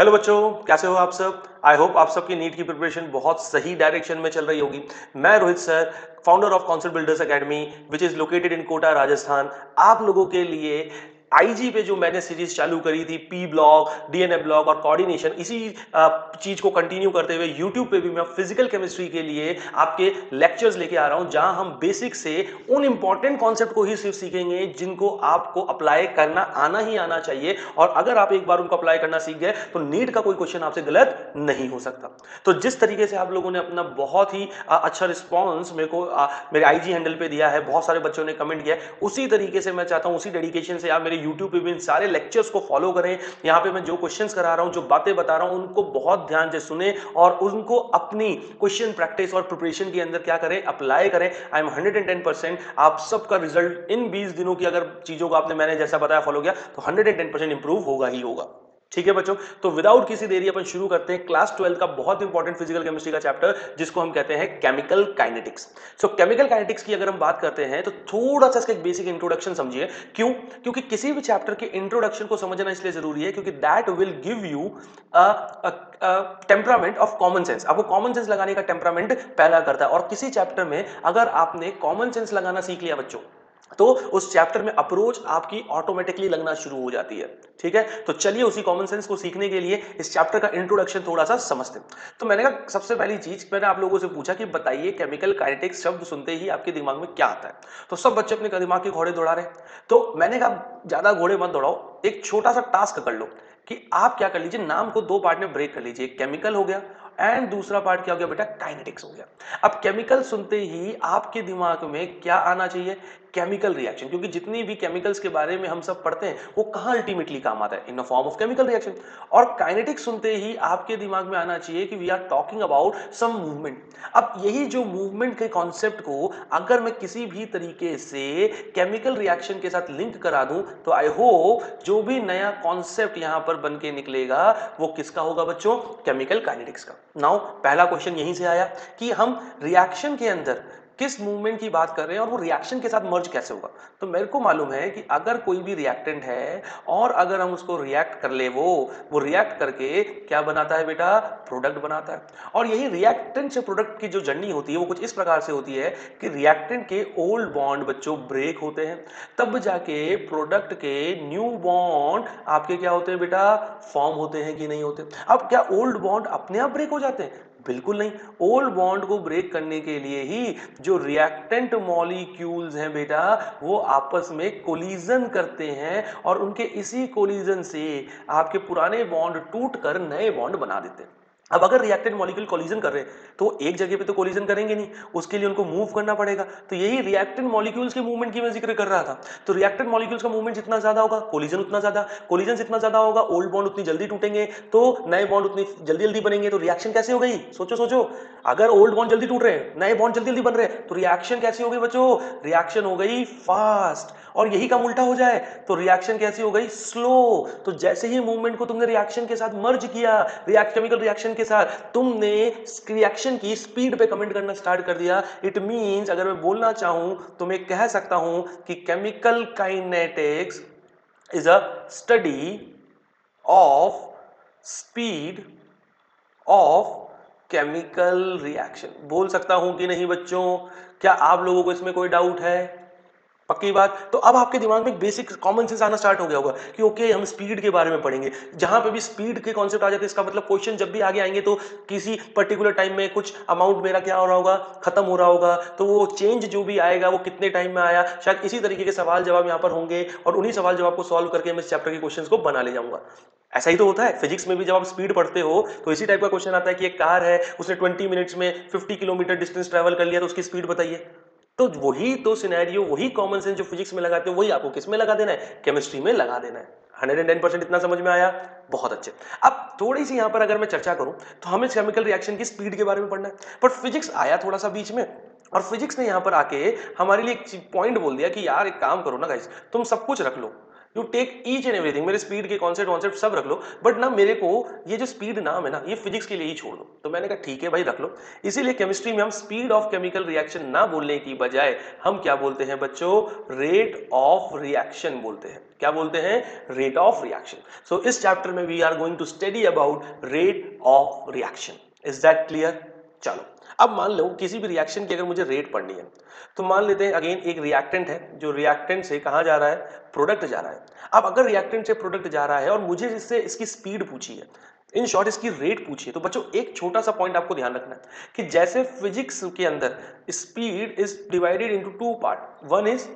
Hello बच्चों, कैसे हो आप सब। आई होप आप सबकी नीट की प्रिपरेशन बहुत सही डायरेक्शन में चल रही होगी। मैं Rohit sir, founder of Concept Builders Academy which is located in Kota Rajasthan, आप लोगों के लिए आईजी पे जो मैंने सीरीज चालू करी थी, पी ब्लॉक, डीएनए ब्लॉक और कोऑर्डिनेशन, इसी चीज को कंटिन्यू करते हुए यूट्यूब पे भी मैं फिजिकल केमिस्ट्री के लिए आपके लेक्चर्स लेके आ रहा हूं, जहां हम बेसिक से उन इंपॉर्टेंट कॉन्सेप्ट को ही सिर्फ सीखेंगे जिनको आपको अप्लाई करना आना ही आना चाहिए। और अगर आप एक बार उनको अप्लाई करना सीख गए तो नीट का कोई क्वेश्चन आपसे गलत नहीं हो सकता। तो जिस तरीके से आप लोगों ने अपना बहुत ही अच्छा रिस्पॉन्स मेरे को मेरे आईजी हैंडल पे दिया है, बहुत सारे बच्चों ने कमेंट किया है, उसी तरीके से मैं चाहता हूं, उसी डेडिकेशन से आप मेरे यूट्यूब पे भी इन सारे लेक्चर्स को फॉलो करें। यहाँ पे मैं जो क्वेश्चंस करा रहा हूं, जो बातें बता रहा हूं, उनको बहुत ध्यान से सुने और उनको अपनी क्वेश्चन प्रैक्टिस और प्रिपरेशन के अंदर क्या करें, अप्लाई करें। I am 110%। आप सबका रिजल्ट इन 20 दिनों की अगर चीजों को आपने मैंने जैसा बताया फॉलो किया तो 110% इंप्रूव होगा ही होगा। ठीक है बच्चों, तो विदाउट किसी देरी अपन शुरू करते हैं क्लास 12 का बहुत इंपॉर्टेंट फिजिकल केमिस्ट्री का चैप्टर, जिसको हम कहते हैं केमिकल काइनेटिक्स। सो केमिकल काइनेटिक्स की अगर हम बात करते हैं तो थोड़ा सा इसका एक बेसिक इंट्रोडक्शन समझिए। क्यों? क्योंकि किसी भी चैप्टर के इंट्रोडक्शन को समझना इसलिए जरूरी है क्योंकि that will give you temperament of common sense. आपको कॉमन सेंस लगाने का टेम्परामेंट पैदा करता है, और किसी चैप्टर में अगर आपने कॉमन सेंस लगाना सीख लिया बच्चों, तो उस चैप्टर में अप्रोच आपकी ऑटोमेटिकली लगना शुरू हो जाती है। ठीक है, तो चलिए उसी कॉमन सेंस को सीखने के लिए इस चैप्टर का इंट्रोडक्शन थोड़ा सा समझते हैं। तो मैंने कहा सबसे पहली चीज मैंने आप लोगों से पूछा कि बताइए केमिकल काइनेटिक्स शब्द सुनते ही आपके दिमाग में क्या आता है। तो सब बच्चे अपने दिमाग के घोड़े दौड़ा रहे हैं। तो मैंने कहा ज्यादा घोड़े मत दौड़ाओ, एक छोटा सा टास्क कर लो कि आप क्या कर लीजिए, नाम को दो पार्ट में ब्रेक कर लीजिए। केमिकल हो गया एंड दूसरा पार्ट क्या हो गया बेटा, काइनेटिक्स हो गया। अब केमिकल सुनते ही आपके दिमाग में क्या आना चाहिए, केमिकल रिएक्शन, क्योंकि जितनी भी केमिकल्स के बारे में हम सब पढ़ते हैं वो कहां अल्टीमेटली काम आता है, in the form of chemical reaction. और काइनेटिक्स सुनते ही आपके दिमाग में आना चाहिए कि we are talking about some movement. अब यही जो मूवमेंट के कॉन्सेप्ट को अगर मैं किसी भी तरीके से केमिकल रिएक्शन के साथ लिंक करा दूं तो आई होप जो भी नया कॉन्सेप्ट यहां पर बन के निकलेगा वो किसका होगा बच्चों, केमिकल काइनेटिक्स का। नाउ पहला क्वेश्चन यहीं से आया कि हम रिएक्शन के अंदर किस मूवमेंट की बात कर रहे हैं और वो रिएक्शन के साथ मर्ज कैसे होगा। तो मेरे को मालूम है कि अगर कोई भी रिएक्टेंट है और अगर हम उसको रिएक्ट कर ले, वो रिएक्ट करके क्या बनाता है बेटा, प्रोडक्ट बनाता है। और यही रिएक्टेंट से प्रोडक्ट की जो जर्नी होती है वो कुछ इस प्रकार से होती है कि रिएक्टेंट के ओल्ड बॉन्ड बच्चों ब्रेक होते हैं, तब जाके प्रोडक्ट के न्यू बॉन्ड आपके क्या होते हैं बेटा, फॉर्म होते हैं कि नहीं होते। अब क्या ओल्ड बॉन्ड अपने आप ब्रेक हो जाते हैं? बिल्कुल नहीं। ओल्ड बॉन्ड को ब्रेक करने के लिए ही जो रिएक्टेंट मॉलिक्यूल्स हैं बेटा वो आपस में कोलिजन करते हैं, और उनके इसी कोलिजन से आपके पुराने बॉन्ड टूटकर नए बॉन्ड बना देते हैं। अब अगर रिएक्टेंट मॉलिक्यूल कोलिजन कर रहे हैं तो एक जगह पे तो कोलिजन करेंगे नहीं, उसके लिए उनको मूव करना पड़ेगा। तो यही रिएक्टेंट मॉलिक्यूल्स के मूवमेंट की मैं जिक्र कर रहा था। तो रिएक्टेंट मॉलिक्यूल्स का मूवमेंट जितना ज्यादा होगा कोलिजन उतना ज्यादा, कोलिजन जितना ज्यादा होगा ओल्ड बॉन्ड उतनी जल्दी टूटेंगे, तो नए बॉन्ड उतनी जल्दी जल्दी बनेंगे। तो रिएक्शन कैसे हो गई, सोचो सोचो। अगर ओल्ड बॉन्ड जल्दी टूट रहे हैं, नए बॉन्ड जल्दी जल्दी बन रहे हैं, तो रिएक्शन कैसी हो गई बच्चों, रिएक्शन हो गई फास्ट। और यही काम उल्टा हो जाए तो रिएक्शन कैसी हो गई, स्लो। तो जैसे ही मूवमेंट को तुमने रिएक्शन के साथ मर्ज किया, केमिकल रिएक्शन के साथ, तुमने रिएक्शन की स्पीड पे कमेंट करना स्टार्ट कर दिया। इट मींस अगर मैं बोलना चाहूं तो मैं कह सकता हूं कि chemical kinetics is a study of speed of chemical reaction. बोल सकता हूं कि नहीं बच्चों? क्या आप लोगों को इसमें कोई डाउट है? पक्की बात। तो अब आपके दिमाग में बेसिक कॉमन सेंस आना स्टार्ट हो गया होगा कि ओके हम स्पीड के बारे में पढ़ेंगे। जहां पे भी स्पीड के कॉन्सेप्ट आ जाते हैं इसका मतलब क्वेश्चन जब भी आगे आएंगे तो किसी पर्टिकुलर टाइम में कुछ अमाउंट मेरा क्या हो रहा होगा, खत्म हो रहा होगा। तो वो चेंज जो भी आएगा वो कितने टाइम में आया, शायद इसी तरीके के सवाल जवाब यहाँ पर होंगे, और उन्हीं सवाल जवाब को सॉल्व करके मैं इस चैप्टर के क्वेश्चंस को बना ले जाऊंगा। ऐसा ही तो होता है फिजिक्स में भी, जब आप स्पीड पढ़ते हो तो इसी टाइप का क्वेश्चन आता है कि एक कार है, उसने 20 मिनट्स में 50 किलोमीटर डिस्टेंस ट्रेवल कर लिया, तो उसकी स्पीड बताइए। तो वही तो सिनेरियो, वही कॉमन सेंस जो फिजिक्स में लगाते हो वही आपको किस में लगा देना है, केमिस्ट्री में लगा देना है। 110% इतना समझ में आया? बहुत अच्छे। अब थोड़ी सी यहां पर अगर मैं चर्चा करूं तो हमें केमिकल रिएक्शन की स्पीड के बारे में पढ़ना है, बट फिजिक्स आया थोड़ा सा बीच में, और फिजिक्स ने यहां पर आके हमारे लिए एक पॉइंट बोल दिया कि यार एक काम करो ना गाइस, तुम सब कुछ रख लो you take each and everything, मेरे स्पीड के कॉन्सेप्ट सब रख लो, बट ना मेरे को ये जो स्पीड नाम है ना, ये फिजिक्स के लिए ही छोड़ दो। तो मैंने कहा ठीक है भाई रख लो। इसीलिए केमिस्ट्री में हम स्पीड ऑफ केमिकल रिएक्शन ना बोलने की बजाय हम क्या बोलते हैं बच्चों, रेट ऑफ रिएक्शन बोलते हैं। क्या बोलते हैं, रेट ऑफ रिएक्शन। सो इस चैप्टर में we are going to study about rate of reaction. Is that clear? चलो अब मान लो किसी भी रिएक्शन की अगर मुझे रेट पढ़नी है, तो मान लेते हैं अगेन एक रिएक्टेंट है, जो रिएक्टेंट से कहां जा रहा है, प्रोडक्ट जा रहा है। अब अगर रिएक्टेंट से प्रोडक्ट जा रहा है और मुझे इससे इसकी स्पीड पूछी है, इन शॉर्ट इसकी रेट पूछी है, तो बच्चों एक छोटा सा पॉइंट आपको ध्यान रखना है कि जैसे फिजिक्स के अंदर speed is divided into two part, one is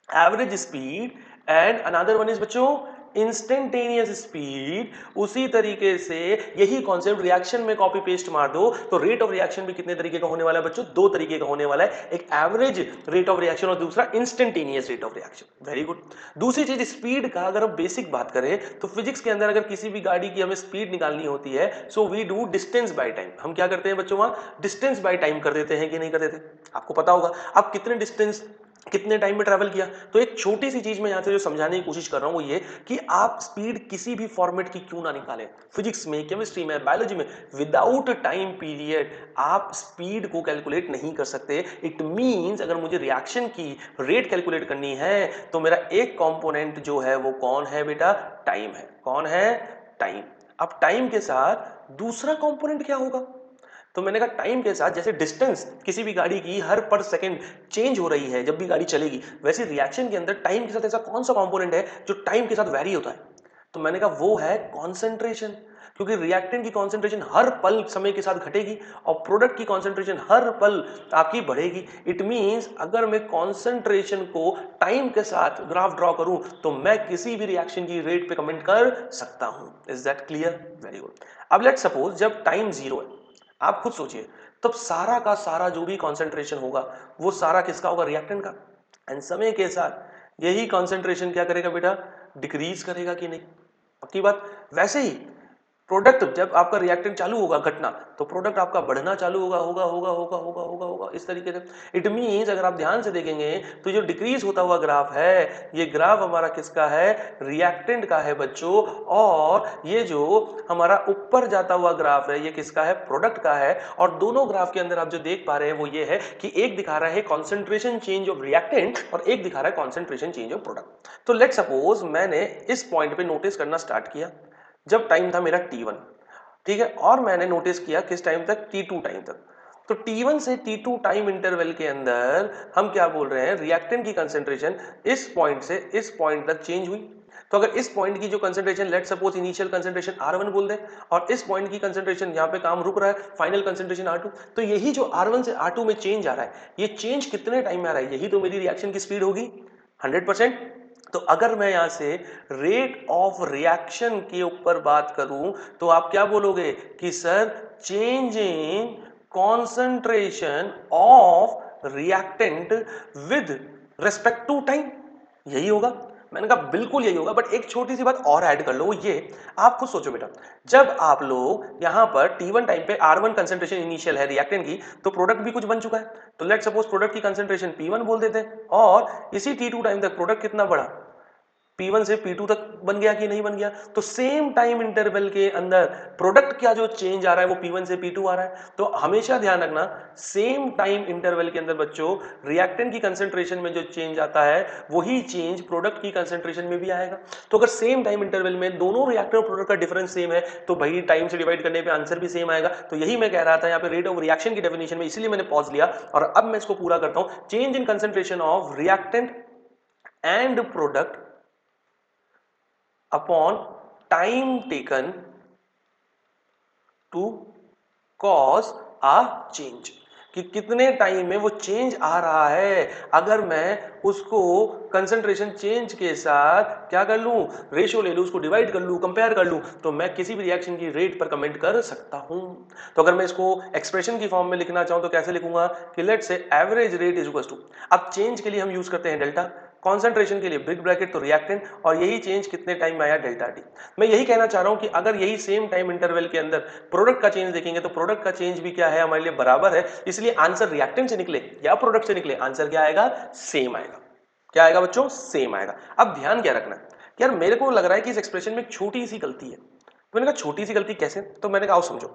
average speed and another one is बच्चों इंस्टेंटेनियस स्पीड, उसी तरीके से यही कॉन्सेप्ट रिएक्शन में कॉपी पेस्ट मार दो तो रेट ऑफ रिएक्शन भी कितने तरीके का होने वाला है बच्चों, दो तरीके का होने वाला है, एक एवरेज रेट ऑफ रिएक्शन और दूसरा instantaneous rate of reaction. Very good. दूसरी चीज स्पीड का अगर हम बेसिक बात करें तो फिजिक्स के अंदर अगर किसी भी गाड़ी की हमें स्पीड निकालनी होती है, so we do distance by time. हम क्या करते हैं बच्चों, वहां डिस्टेंस बाय टाइम कर देते हैं कि नहीं कर देते, आपको पता होगा आप कितने डिस्टेंस कितने टाइम में ट्रैवल किया। तो एक छोटी सी चीज मैं यहां से जो समझाने की कोशिश कर रहा हूं वो ये कि आप स्पीड किसी भी फॉर्मेट की क्यों ना निकालें, फिजिक्स में, केमिस्ट्री में, बायोलॉजी में, विदाउट टाइम पीरियड आप स्पीड को कैलकुलेट नहीं कर सकते। इट मींस अगर मुझे रिएक्शन की रेट कैलकुलेट करनी है तो मेरा एक कंपोनेंट जो है वो कौन है बेटा, टाइम है। कौन है, टाइम। अब टाइम के साथ दूसरा कंपोनेंट क्या होगा, तो मैंने कहा टाइम के साथ जैसे डिस्टेंस किसी भी गाड़ी की हर पर सेकंड चेंज हो रही है जब भी गाड़ी चलेगी, वैसे रिएक्शन के अंदर टाइम के साथ ऐसा कौन सा कंपोनेंट है जो टाइम के साथ वैरी होता है, तो मैंने कहा वो है कंसंट्रेशन। क्योंकि रिएक्टेंट की कंसंट्रेशन हर पल समय के साथ घटेगी और प्रोडक्ट की कंसंट्रेशन हर पल आपकी बढ़ेगी। इट मींस अगर मैं कंसंट्रेशन को टाइम के साथ ग्राफ ड्रॉ करूं तो मैं किसी भी रिएक्शन की रेट पे कमेंट कर सकता हूं। Is that clear? Very good. अब लेट्स सपोज जब टाइम जीरो है, आप खुद सोचिए, तब सारा का सारा जो भी कंसंट्रेशन होगा वो सारा किसका होगा, रिएक्टेंट का। एंड समय के साथ यही कंसंट्रेशन क्या करेगा बेटा, डिक्रीज करेगा कि नहीं, पक्की बात। वैसे ही प्रोडक्ट जब आपका रिएक्टेंट चालू होगा घटना, तो प्रोडक्ट आपका बढ़ना चालू होगा होगा होगा होगा होगा होगा होगा इस तरीके से। इट मींस अगर आप ध्यान से देखेंगे तो जो डिक्रीज होता हुआ ग्राफ है, ये ग्राफ हमारा किसका है, रिएक्टेंट का है बच्चों। और ये जो हमारा ऊपर जाता हुआ ग्राफ है ये किसका है, प्रोडक्ट का है। और दोनों ग्राफ के अंदर आप जो देख पा रहे हैं वो ये है कि एक दिखा रहा है कॉन्सेंट्रेशन चेंज ऑफ रिएक्टेंट और एक दिखा रहा है कॉन्सेंट्रेशन चेंज ऑफ प्रोडक्ट। तो लेट सपोज मैंने इस पॉइंट पे नोटिस करना स्टार्ट किया जब टाइम था मेरा T1, ठीक है, और मैंने नोटिस किया किस टाइम तक, T2 टाइम तक। तो T1 से T2 टाइम इंटरवल के अंदर हम क्या बोल रहे हैं, रिएक्टेंट की कंसंट्रेशन इस पॉइंट से इस पॉइंट तक चेंज हुई। तो अगर इस पॉइंट की जो concentration, let suppose initial concentration R1 बोल दे, और इस पॉइंट की कंसंट्रेशन यहां पे काम रुक रहा है, फाइनल कंसंट्रेशन R2, तो यही जो R1 से R2 में चेंज आ रहा है, ये चेंज कितने टाइम में आ रहा है, यही तो मेरी रिएक्शन की स्पीड होगी 100%। तो अगर मैं यहां से रेट ऑफ रिएक्शन के ऊपर बात करूं तो आप क्या बोलोगे कि sir change in concentration of reactant with respect to time, यही होगा। मैंने कहा बिल्कुल यही होगा, बट एक छोटी सी बात और ऐड कर लो, वो ये, आप खुद सोचो बेटा, जब आप लोग यहां पर T1 टाइम पे R1 कंसंट्रेशन इनिशियल है रिएक्टेंट की, तो प्रोडक्ट भी कुछ बन चुका है। तो लेट सपोज प्रोडक्ट की कंसंट्रेशन P1 बोल देते हैं, और इसी T2 टाइम तक प्रोडक्ट कितना बढ़ा, P1 से P2 तक बन गया कि नहीं बन गया। तो सेम टाइम इंटरवल के अंदर प्रोडक्ट का जो चेंज आ रहा है वो P1 से P2 आ रहा है। तो हमेशा ध्यान रखना, सेम टाइम इंटरवल के अंदर बच्चों रिएक्टेंट की कंसंट्रेशन में जो चेंज आता है वही चेंज प्रोडक्ट की कंसंट्रेशन में भी आएगा। तो अगर सेम टाइम इंटरवल में दोनों रिएक्टर और प्रोडक्ट का डिफरेंस सेम है तो भाई टाइम से डिवाइड करने पे आंसर भी सेम आएगा। तो यही मैं कह रहा था यहाँ पे रेट ऑफ रिएक्शन की डेफिनेशन में, इसलिए मैंने पॉज लिया और अब मैं इसको पूरा करता हूं। Change in concentration of reactant and product upon time taken to cause a change, कि कितने टाइम में वो चेंज आ रहा है। अगर मैं उसको कंसंट्रेशन चेंज के साथ क्या कर लूं, रेशियो ले लूं, उसको डिवाइड कर लूं, कंपेयर कर लूं, तो मैं किसी भी रिएक्शन की रेट पर कमेंट कर सकता हूं। तो अगर मैं इसको एक्सप्रेशन की फॉर्म में लिखना चाहूं तो कैसे लिखूंगा कि let's say average rate is equal to, अब चेंज के लिए हम यूज करते हैं डेल्टा, कॉन्सेंट्रेशन के लिए बिग ब्रैकेट तो रिएक्टेंट, और यही चेंज कितने टाइम में आया, डेल्टा टी। मैं यही कहना चाह रहा हूं कि अगर यही सेम टाइम इंटरवल के अंदर प्रोडक्ट का चेंज देखेंगे तो प्रोडक्ट का चेंज भी क्या है, हमारे लिए बराबर है। इसलिए आंसर रिएक्टेंट से निकले या प्रोडक्ट से निकले, आंसर क्या आएगा, सेम आएगा। क्या आएगा बच्चों, सेम आएगा। अब ध्यान क्या रखना यार मेरे को लग रहा है कि इस एक्सप्रेशन में एक छोटी सी गलती है। तो मैंने कहा छोटी सी गलती कैसे? तो मैंने कहा आओ समझो।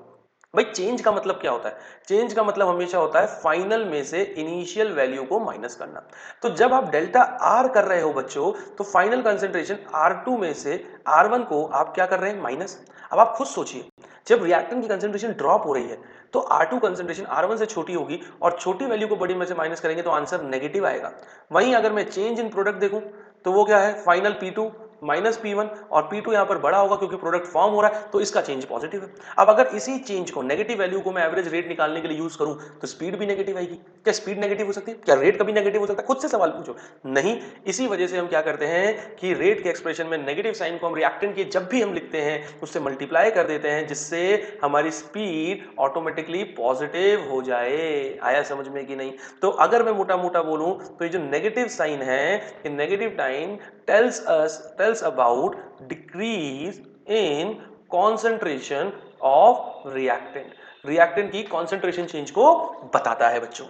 भाई चेंज का मतलब क्या होता है? चेंज का मतलब हमेशा होता है फाइनल में से इनिशियल वैल्यू को माइनस करना। तो जब आप डेल्टा आर कर रहे हो बच्चों, तो फाइनल कंसेंट्रेशन R2 में से R1 को आप क्या कर रहे हैं? माइनस। अब आप खुद सोचिए, जब रिएक्टेंट की कंसेंट्रेशन ड्रॉप हो रही है तो R2 कंसेंट्रेशन R1 से छोटी होगी और छोटी वैल्यू को बड़ी में से माइनस करेंगे तो आंसर नेगेटिव आएगा। वहीं अगर मैं चेंज इन प्रोडक्ट देखूं तो वो क्या है? फाइनल P2 माइनस P1 और P2 यहां पर बड़ा होगा क्योंकि प्रोडक्ट फॉर्म हो रहा है, तो इसका चेंज पॉजिटिव है। अब अगर इसी चेंज को नेगेटिव वैल्यू को मैं एवरेज रेट निकालने के लिए यूज करूं तो स्पीड भी नेगेटिव आएगी। क्या स्पीड नेगेटिव हो सकती है? क्या रेट कभी नेगेटिव हो सकता है? खुद से सवाल पूछो। नहीं। इसी वजह से हम क्या करते हैं कि रेट के एक्सप्रेशन में नेगेटिव साइन को हम रिएक्टेंट के जब भी हम लिखते हैं उससे मल्टीप्लाई कर देते हैं, जिससे हमारी स्पीड ऑटोमेटिकली पॉजिटिव हो जाए। आया समझ में कि नहीं? तो अगर मैं मोटा मोटा बोलूं तो ये जो नेगेटिव साइन है, ये negative sign tells about decrease in concentration of reactant की concentration change को बताता है बच्चों।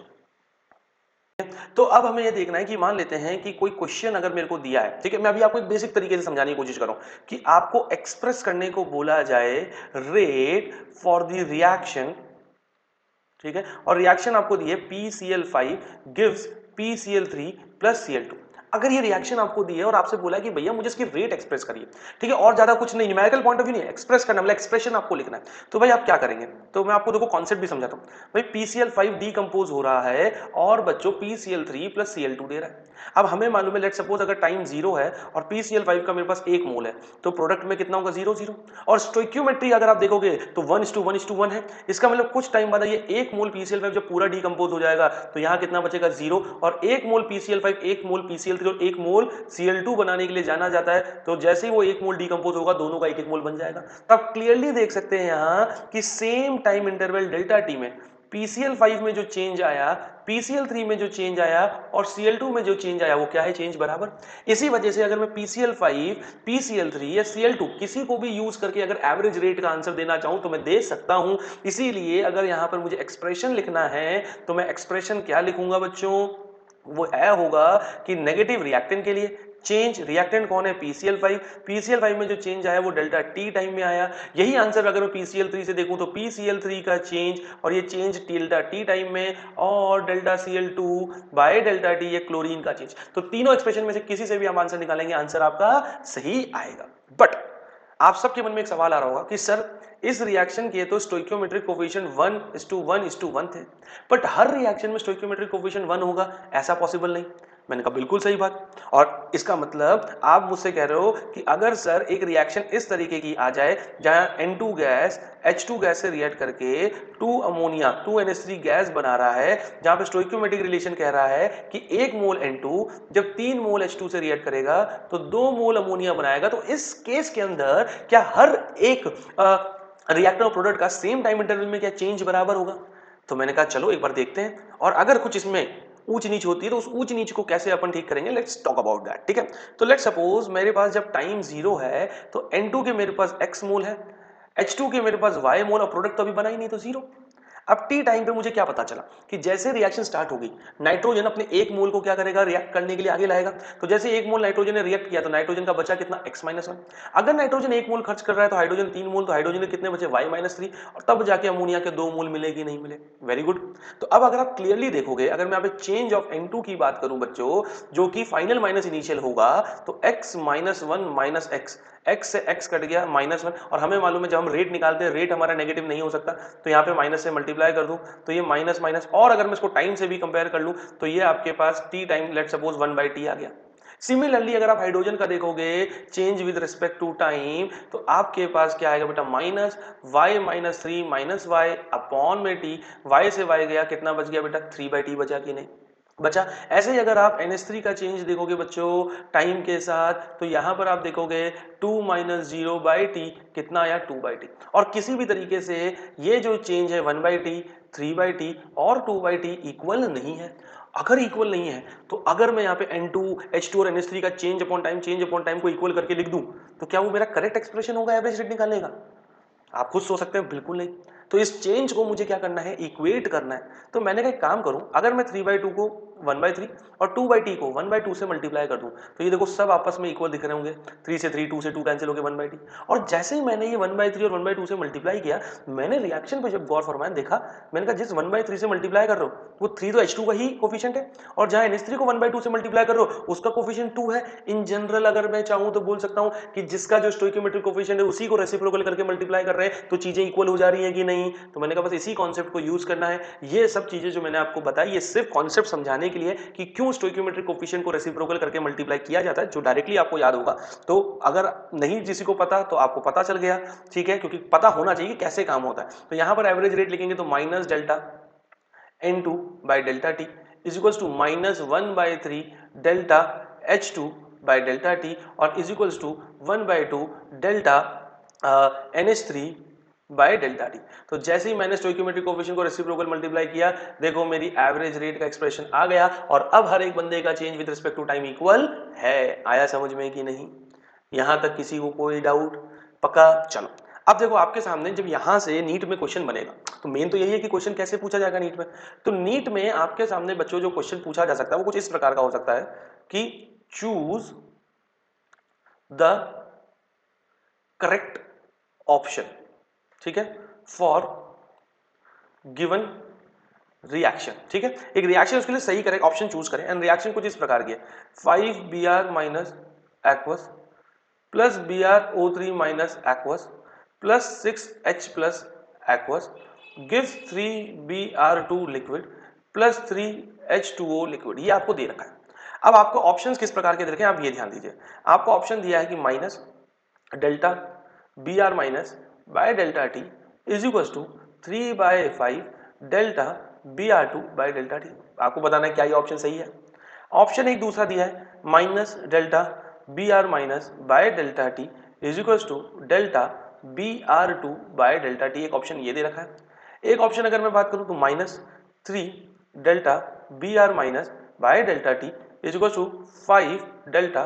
तो अब हमें ये देखना है कि मान लेते हैं कि कोई क्वेश्चन अगर मेरे को दिया है, ठीक है, मैं अभी आपको एक बेसिक तरीके से समझाने की कोशिश कर रहा हूं कि आपको एक्सप्रेस करने को बोला जाए रेट फॉर द रिएक्शन, ठीक है, और रिएक्शन आपको दी है PCl5 gives PCl3 plus Cl2। अगर ये रिएक्शन आपको दी है और आपसे बोला है कि भैया मुझे इसकी रेट एक्सप्रेस करिए, ठीक है, और ज्यादा कुछ नहीं, न्यूमेरिकल पॉइंट ऑफ व्यू नहीं है, एक्सप्रेस करना मतलब एक्सप्रेशन आपको लिखना है, तो भाई आप क्या करेंगे? तो मैं आपको देखो कॉन्सेप्ट भी समझाता हूं। भाई PCl5 डीकंपोज हो रहा है और बच्चों PCl3 प्लस Cl2 दे रहा है। अब हमें मालूम है, लेट सपोज अगर टाइम 0 है और PCl5 का मेरे पास 1 मोल है, तो प्रोडक्ट में कितना होगा? 0 0। और स्टोइक्योमेट्री अगर आप देखोगे तो 1:1:1 है। इसका मतलब कुछ टाइम बाद ये 1 मोल PCl5 जब पूरा डीकंपोज हो जाएगा तो यहाँ कितना बचेगा? 0। और 1 मोल PCl5 1 मोल PCl3 और 1 मोल Cl2 बनाने के लिए जाना जाता है, तो जैसे ही वो 1 मोल डीकंपोज होगा दोनों का 1 1 मोल बन जाएगा। तो आप क्लियरली देख सकते हैं यहाँ कि same time interval delta T में PCl5 में जो चेंज आया, PCl3 में जो चेंज आया और Cl2 में जो चेंज आया वो क्या है? चेंज बराबर। इसी वजह से अगर मैं PCl5, PCl3 या Cl2 किसी को भी यूज करके अगर एवरेज रेट का आंसर देना चाहूं तो मैं दे सकता हूं। इसीलिए अगर यहां पर मुझे एक्सप्रेशन लिखना है तो मैं एक्सप्रेशन क्या लिखूंगा बच्चों? वो होगा कि नेगेटिव रिएक्टेंट के लिए चेंज, रिएक्टेंट कौन है? PCl5, PCl5 में जो चेंज आया वो डेल्टा टी टाइम में आया। यही आंसर अगर मैं PCl3 से देखूं तो PCl3 का चेंज, और ये चेंज डेल्टा टी टाइम में, और delta Cl2 bye delta T ये क्लोरीन का चेंज। तो तीनों एक्सप्रेशन में से किसी से भी हम आंसर निकालेंगे, आंसर आपका सही आएगा। बट आप सबके मन में एक सवाल आ रहा होगा कि सर इस रिएक्शन के तो स्टोइकियोमेट्रिक कोफिशिएंट 1:1:1 थे, बट हर रिएक्शन में स्टोइकियोमेट्रिक कोफिशिएंट 1 होगा, ऐसा पॉसिबल नहीं। मैंने कहा बिल्कुल सही बात। और इसका मतलब आप मुझसे कह रहे हो कि अगर सर एक रिएक्शन इस तरीके की आ जाए जहां N2 गैस H2 गैस से रिएक्ट करके 2 अमोनिया 2NH3 गैस बना रहा है, जहां पे स्टोइकियोमेट्रिक रिलेशन कह रहा है कि 1 मोल N2 जब 3 मोल H2 से रिएक्ट करेगा तो 2 मोल अमोनिया बनाएगा, तो इस केस के अंदर क्या हर एक रिएक्टर प्रोडक्ट का सेम टाइम इंटरवल में क्या चेंज बराबर होगा? तो मैंने कहा चलो एक बार देखते हैं, और अगर कुछ इसमें ऊंच नीच होती है तो उस ऊंच नीच को कैसे अपन ठीक करेंगे, लेट्स टॉक अबाउट दैट। ठीक है, तो लेट्स सपोज मेरे पास जब टाइम 0 है तो N2 के मेरे पास x मोल है, H2 के मेरे पास y मोल, और प्रोडक्ट तो अभी बना ही नहीं तो 0। अब टी टाइम पे मुझे क्या पता चला कि जैसे रिएक्शन स्टार्ट होगी नाइट्रोजन अपने 1 मोल को क्या करेगा? रिएक्ट करने के लिए आगे लाएगा। तो जैसे 1 मोल नाइट्रोजन ने रिएक्ट किया तो नाइट्रोजन का बचा कितना? x-1। अगर नाइट्रोजन 1 मोल खर्च कर रहा है तो हाइड्रोजन 3 मोल, तो हाइड्रोजन के कितने बचे? y-3। और तब जाके अमोनिया के 2 मोल मिले कि नहीं मिले? Very good. तो अब अगर आप क्लियरली देखोगे, अगर मैं यहाँ पे चेंज ऑफ N2 की बात करूं बच्चों, जो कि फाइनल माइनस इनिशियल होगा, तो x-1 x, x से x कट गया -1, और हमें मालूम है जब हम रेट निकालते हैं रेट हमारा नेगेटिव नहीं हो सकता, तो यहाँ पे माइनस से मल्टीप्लाई कर दूं तो ये माइनस माइनस, और अगर मैं इसको टाइम से भी कंपेयर कर लूं तो ये आपके पास t time let suppose 1/t आ गया। सिमिलरली अगर आप हाइड्रोजन का देखोगे change with respect to time, तो आपके पास क्या आएगा बेटा? -y-3 -y अपॉन में t, y से y गया, कितना बच गया बेटा? 3/t बचा कि नहीं बचा? ऐसे ही अगर आप NH3 का चेंज देखोगे बच्चों टाइम के साथ, तो यहां पर आप देखोगे 2 - 0/t, कितना आया? 2/t। और किसी भी तरीके से ये जो चेंज है 1/t, 3/t और 2/t इक्वल नहीं है। अगर इक्वल नहीं है तो अगर मैं यहाँ पे N2, H2 और NH3 का चेंज अपॉन टाइम को इक्वल करके लिख दूं तो क्या वो मेरा करेक्ट एक्सप्रेशन होगा एवरेज रेट निकालने का? आप खुद सोच सकते हैं बिल्कुल नहीं। तो इस चेंज को मुझे क्या करना है? इक्वेट करना है। तो मैंने कहा एक काम करूं, अगर मैं 3/2 को 1/3 और 2/t को 1/2 से मल्टीप्लाई कर दूं तो ये देखो सब आपस में इक्वल दिख रहे होंगे। 3 से 3, 2 से 2 कैंसिल हो गए 1/t। और जैसे ही मैंने ये 1/3 और 1/2 से मल्टीप्लाई किया, मैंने रिएक्शन पे जब गौर फरमाया देखा, मैंने कहा जिस 1/3 से मल्टीप्लाई कर रहे हो वो 3 तो H2 का ही कोफिशिएंट है और जहां NH3 को 1/2 से मल्टीप्लाई कर रहे हो उसका कोफिशिएंट 2 है। इन जनरल अगर मैं चाहूं तो बोल सकता हूं कि जिसका जो स्टोइकियोमेट्रिक कोफिशिएंट है उसी को रेसिप्रोकल करके मल्टीप्लाई कर रहे हैं तो चीजें इक्वल हो जा रही हैं कि नहीं। तो मैंने कहा बस इसी कॉन्सेप्ट को यूज करना है। ये सब चीजें जो मैंने आपको बताई ये सिर्फ कॉन्सेप्ट समझाने के लिए कि क्यों स्टोइकियोमेट्रिक कोफिशिएंट को रेसिप्रोकल करके मल्टीप्लाई किया जाता है, जो डायरेक्टली आपको याद होगा। तो अगर नहीं किसी को पता तो आपको पता चल गया, ठीक है, क्योंकि पता होना चाहिए कैसे काम होता है। तो यहां पर एवरेज रेट लिखेंगे तो minus delta N2 by delta T is equals to minus 1/3 delta H2 by delta T और is equals to 1/2 delta NH3 by delta T. तो जैसे ही मैंने स्टोइकियोमेट्रिक कोफिशिएंट को रेसिप्रोकल मल्टीप्लाई किया, देखो मेरी एवरेज रेट का एक्सप्रेशन आ गया और अब हर एक बंदे का change with respect to time equal है। आया समझ में कि नहीं? यहां तक किसी को कोई डाउट? पक्का? चलो अब देखो आपके सामने जब यहां से नीट में क्वेश्चन बनेगा तो मेन तो यही है कि क्वेश्चन कैसे पूछा जाएगा नीट में। तो नीट में आपके सामने बच्चों जो क्वेश्चन पूछा जा सकता है वो कुछ इस प्रकार का हो सकता है कि चूज द करेक्ट ऑप्शन, ठीक है, फॉर गिवन रिएक्शन। ठीक है, एक रिएक्शन उसके लिए सही करेक्ट ऑप्शन चूज करें एंड रिएक्शन कुछ इस प्रकार की है 5Br minus aqueous plus BrO3 minus aqueous plus 6H plus aqueous gives 3Br2 liquid plus 3H2O liquid. ये आपको दे रखा है। अब आपको ऑप्शंस किस प्रकार के दे रखे हैं आप ये ध्यान दीजिए। आपको ऑप्शन दिया है कि minus delta Br minus by delta T is equal to 3/5 delta Br2 by delta T. आपको बताना है क्या ये ऑप्शन सही है। ऑप्शन एक दूसरा दिया है minus delta Br minus by delta T is equal to delta Br2 by delta T. एक ऑप्शन ये दे रखा है। एक ऑप्शन अगर मैं बात करूं तो minus 3 delta Br minus by delta T is equal to 5 delta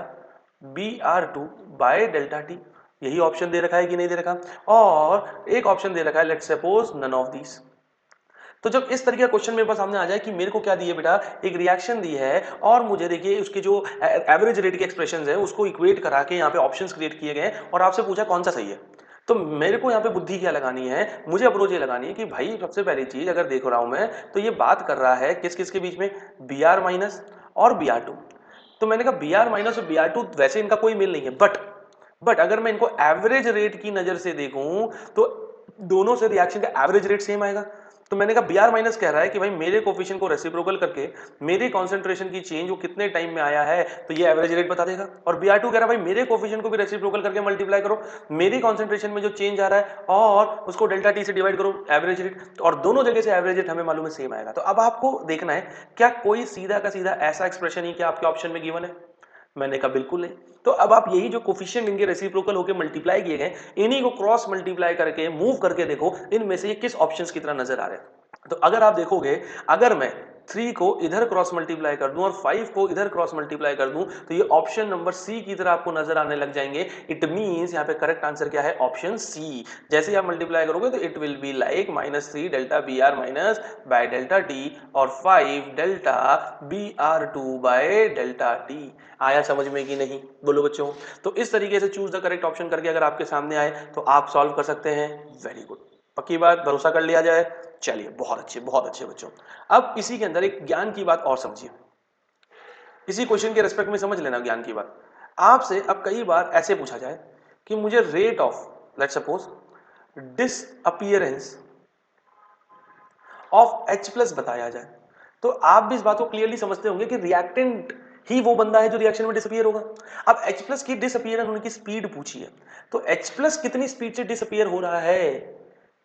Br2 by delta T. यही ऑप्शन दे रखा है कि नहीं दे रखा। और एक ऑप्शन दे रखा है let's suppose none of these. तो जब इस तरीके का क्वेश्चन मेरे पास सामने आ जाए कि मेरे को क्या दिए बेटा, एक रिएक्शन दी है और मुझे देखिए उसके जो एवरेज रेट के एक्सप्रेशंस है उसको इक्वेट करा के यहाँ पे ऑप्शंस क्रिएट किए गए और आपसे पूछा कौन सा सही है। तो मेरे को यहाँ पे बुद्धि क्या लगानी है, मुझे अप्रोच ये लगानी है कि भाई सबसे पहली चीज अगर देख रहा हूं मैं तो ये बात कर रहा है किस किस के बीच में, Br माइनस और Br2। तो मैंने कहा Br माइनस और Br2 वैसे इनका कोई मेल नहीं है, बट अगर मैं इनको एवरेज रेट की नजर से देखूं तो दोनों से रिएक्शन का एवरेज रेट सेम आएगा। तो मैंने कहा Br माइनस कह रहा है कि भाई मेरे कोफिशिएंट को रेसिप्रोकल करके मेरी कॉन्सेंट्रेशन की चेंज वो कितने टाइम में आया है तो ये एवरेज रेट बता देगा। और Br2 कह रहा है भाई मेरे कोफिशिएंट को भी रेसिप्रोकल करके मल्टीप्लाई करो, मेरी कॉन्सेंट्रेशन में जो चेंज आ रहा है और उसको डेल्टा टी से डिवाइड करो एवरेज रेट, और दोनों जगह से एवरेज रेट हमें मालूम है सेम आएगा। तो अब आपको देखना है क्या कोई सीधा का सीधा ऐसा एक्सप्रेशन ही क्या आपके ऑप्शन में गिवन है। मैंने कहा बिल्कुल नहीं। तो अब आप यही जो कोफिशिएंट इनके रेसिप्रोकल होकर मल्टीप्लाई किए गए इन्हीं को क्रॉस मल्टीप्लाई करके मूव करके देखो इनमें से ये किस ऑप्शंस की तरह नजर आ रहे हैं। तो अगर आप देखोगे अगर मैं 3 को इधर क्रॉस मल्टीप्लाई कर दूं और 5 को इधर क्रॉस मल्टीप्लाई कर दूं तो ये ऑप्शन नंबर सी की तरह आपको नजर आने लग जाएंगे। इट मींस यहां पे करेक्ट आंसर क्या है, ऑप्शन सी। जैसे ही आप मल्टीप्लाई करोगे तो it will be like -3 delta Br minus by delta T और 5 delta Br2 by delta T. आया समझ में कि नहीं बोलो बच्चों। तो इस तरीके से चूज द करेक्ट ऑप्शन करके अगर आपके सामने आए तो आप सॉल्व कर सकते हैं। वेरी गुड, पक्की बात, भरोसा कर लिया जाए। चलिए बहुत अच्छे बच्चों। अब इसी के अंदर एक ज्ञान की बात और समझिए, इसी क्वेश्चन के रेस्पेक्ट में समझ लेना ज्ञान की बात। आपसे अब कई बार ऐसे पूछा जाए कि मुझे rate of let's suppose disappearance of H plus बताया जाए, तो आप भी इस बात को क्लियरली समझते होंगे कि रिएक्टेंट ही वो बंदा है जो रिएक्शन में डिसअपीयर होगा। अब H प्लस की डिसअपीयरेंस होने की स्पीड पूछी है, तो H प्लस कितनी स्पीड से डिसअपीयर हो रहा है।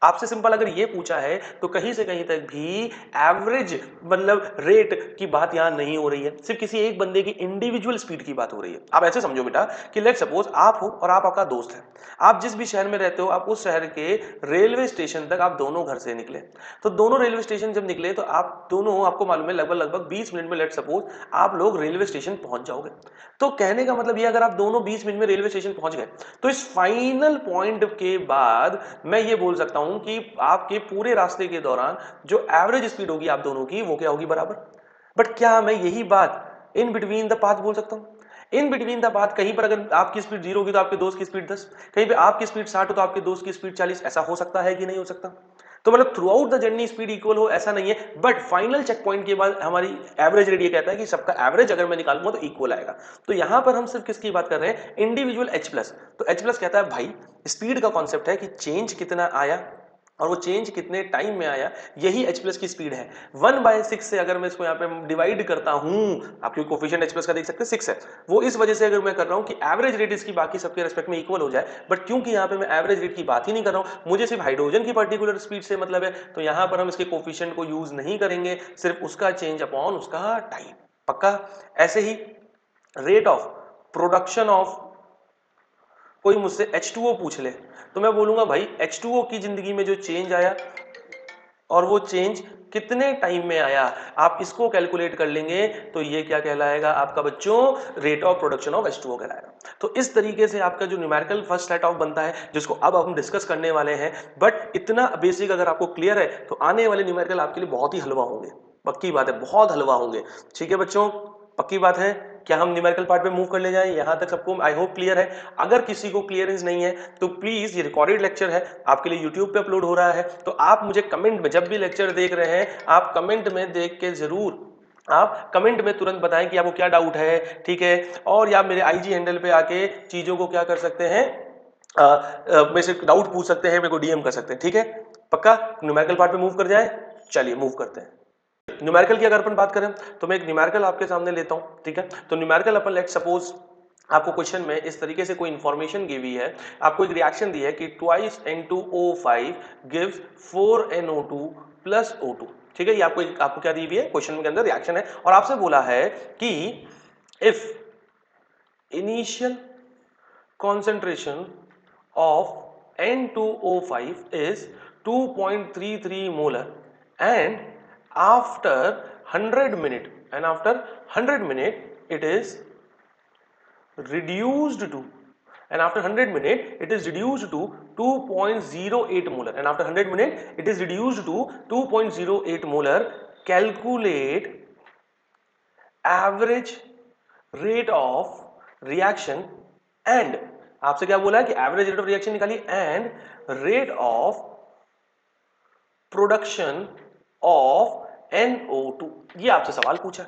आपसे सिंपल अगर ये पूछा है तो कहीं से कहीं तक भी एवरेज मतलब रेट की बात यहां नहीं हो रही है, सिर्फ किसी एक बंदे की इंडिविजुअल स्पीड की बात हो रही है। आप ऐसे समझो बेटा कि लेट सपोज आप हो और आप आपका दोस्त है, आप जिस भी शहर में रहते हो आप उस शहर के रेलवे स्टेशन तक आप दोनों घर से निकले। तो दोनों रेलवे स्टेशन जब निकले तो आप दोनों, आपको मालूम है लगभग 20 मिनट में लेट सपोज आप लोग रेलवे स्टेशन पहुंच जाओगे। तो कहने का मतलब ये अगर आप दोनों 20 मिनट में रेलवे स्टेशन पहुंच गए तो इस फाइनल पॉइंट के बाद मैं ये बोल सकता हूं कि आपके पूरे रास्ते के दौरान जो एवरेज स्पीड होगी आप दोनों की वो क्या होगी, बराबर। बट क्या मैं यही बात इन बिटवीन द पाथ बोल सकता हूँ? इन बिटवीन द पाथ कहीं पर अगर आपकी स्पीड 0 होगी तो आपके दोस्त की स्पीड 10, कहीं पे आपकी स्पीड 60 हो तो आपके दोस्त की स्पीड 40, ऐसा हो सकता है कि नहीं हो सकता? तो मतलब through out the journey speed equal हो ऐसा नहीं है, बट फाइनल चेक पॉइंट के बाद हमारी एवरेज रेट ये कहता है कि सबका एवरेज अगर मैं निकालूंगा तो इक्वल आएगा। तो यहां पर हम सिर्फ किसकी बात कर रहे हैं? Individual H plus. तो एच प्लस कहता है भाई स्पीड का कॉन्सेप्ट है कि चेंज कितना आया और वो चेंज कितने टाइम में आया, यही एच प्लस की स्पीड है। 1/6 से अगर मैं इसको यहाँ पे डिवाइड करता हूं, आप क्योंकि कोफिशिएंट एच प्लस का देख सकते हैं 6 है, वो इस वजह से अगर मैं कर रहा हूं कि एवरेज रेट इसकी बाकी सबके रेस्पेक्ट में इक्वल हो जाए, बट क्योंकि यहाँ पे मैं एवरेज रेट की बात ही नहीं कर रहा हूं, मुझे सिर्फ हाइड्रोजन की पर्टिकुलर स्पीड से मतलब है, तो यहाँ पर हम इसके कोफिशिएंट को यूज नहीं करेंगे, सिर्फ उसका चेंज अपॉन उसका टाइम। पक्का? ऐसे ही रेट ऑफ प्रोडक्शन ऑफ, कोई मुझसे H2O पूछ ले तो मैं बोलूंगा भाई H2O की जिंदगी में जो चेंज आया और वो चेंज कितने टाइम में आया, आप इसको कैलकुलेट कर लेंगे तो ये क्या कहलाएगा आपका बच्चों? Rate of production of H2O कहलाएगा। तो इस तरीके से आपका जो न्यूमेरिकल फर्स्ट सेट ऑफ बनता है, जिसको अब हम डिस्कस करने वाले हैं, बट इतना बेसिक अगर आपको क्लियर है तो आने वाले न्यूमेरिकल आपके लिए बहुत ही हलवा होंगे। पक्की बात है, बहुत हलवा होंगे। ठीक है बच्चों, पक्की बात है। क्या हम न्यूमेरिकल पार्ट पे मूव कर ले जाएं? यहां तक सबको आई होप क्लियर है। अगर किसी को क्लियरेंस नहीं है तो प्लीज, ये रिकॉर्डेड लेक्चर है आपके लिए यूट्यूब पे अपलोड हो रहा है, तो आप मुझे कमेंट में जब भी लेक्चर देख रहे हैं आप कमेंट में देख के जरूर, आप कमेंट में तुरंत बताएं कि आपको क्या डाउट है। ठीक है, और या मेरे आईजी हैंडल पे आके चीजों को क्या कर सकते हैं, मेरे से डाउट पूछ सकते हैं, मेरे को डीएम कर सकते हैं। ठीक है, पक्का न्यूमेरिकल पार्ट पे मूव कर जाए? चलिए मूव करते हैं। न्यूमेरिकल की अगर अपन बात करें तो मैं एक न्यूमेरिकल आपके सामने लेता हूं। ठीक है, तो न्यूमेरिकल अपन लेट सपोज आपको क्वेश्चन में इस तरीके से कोई इंफॉर्मेशन दी हुई है, आपको एक रिएक्शन दी है कि twice N2O5 gives 4NO2 plus O2। ठीक है, ये आपको क्या दी हुई है? क्वेश्चन के अंदर रिएक्शन है और आपसे बोला है कि if initial concentration of N2O5 is 2.33 molar and after 100 minute it is reduced to, and after 100 minute it is reduced to 2.08 molar, and after 100 minute it is reduced to 2.08 molar. Calculate average rate of reaction and, आपसे क्या बोला है कि average rate of reaction निकालिए and rate of production of NO2, ये आपसे सवाल पूछा।